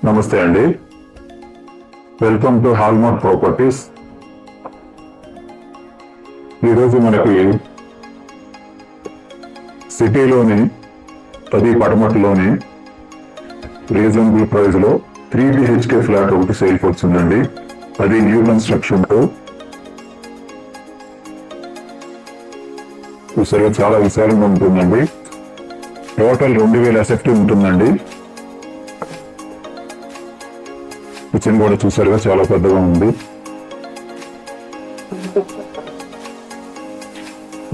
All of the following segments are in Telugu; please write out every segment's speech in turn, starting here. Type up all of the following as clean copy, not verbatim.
నమస్తే అండి. Welcome to hallmark properties. ఈరోజు మనకి సిటీలోని 10 పడమటిలోని రీజనబుల్ ప్రైస్ లో 3 BHK ఫ్లాట్ ఒకటి సేల్కి వచ్చిందండి. అది న్యూ కన్స్ట్రక్షన్ తో చూసారా, చాలా విశాలంగా ఉంటుందండి. టోటల్ 2000 ఎసెప్ట్ ఉంటుందండి. కిచెన్ కూడా చూసారుగా, చాలా పెద్దగా ఉంది.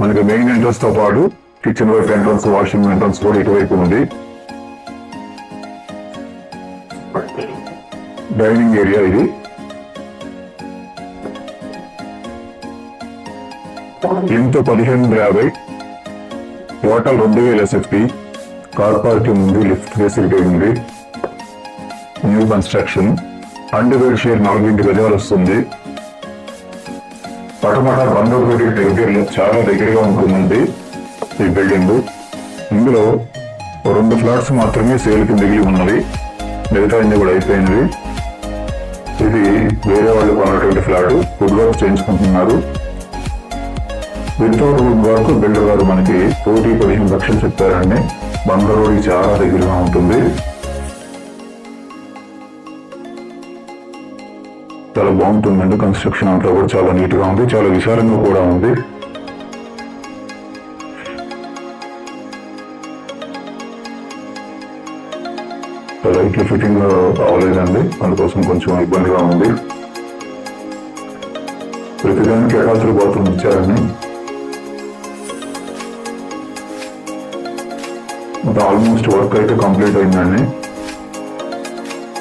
మనకి మెయిన్ ఎంట్రన్స్ తో పాటు కిచెన్ వైపు ఎంట్రన్స్, వాషింగ్ ఎంట్రన్స్ కూడా ఇటువైపు ఉంది. డైనింగ్ ఏరియా ఇది. ఇంత 1550, టోటల్ 2000 ఎస్ఎఫ్టీ. కార్ పార్కింగ్ ఉంది, లిఫ్ట్ ఫెసిలిటీ ఉంది. New construction. అండర్గ్రౌండ్ షేర్ 4 గజాలు వస్తుంది. పటమట బందోపేట దగ్గరలో చాలా దగ్గరగా ఉంటుందండి ఈ బిల్డింగ్. ఇందులో 2 ఫ్లాట్స్ మాత్రమే సేల్కి మిగిలి ఉన్నవి, మిగతా అన్ని కూడా అయిపోయినవి. ఇది వేరే వాళ్ళు కొన్నటువంటి ఫ్లాట్, వుడ్ వర్క్ చేయించుకుంటున్నారు. వితౌట్ వుడ్ వర్క్ బిల్డర్ గారు మనకి 15 లక్షలు చెప్పారండి. బందరోడి చాలా దగ్గరగా ఉంటుంది. చాలా బాగుంటుందండి. కన్స్ట్రక్షన్ అంతా కూడా చాలా నీట్ గా ఉంది, చాలా విశాలంగా కూడా ఉంది. లైట్లు ఫిట్టింగ్ అవ్వలేదండి, అందుకోసం కొంచెం ఇబ్బందిగా ఉంది. ప్రతిదానికి అటాచ్డ్ బాత్రూమ్ ఇచ్చారండి. ఆల్మోస్ట్ వర్క్ అయితే కంప్లీట్ అయిందండి.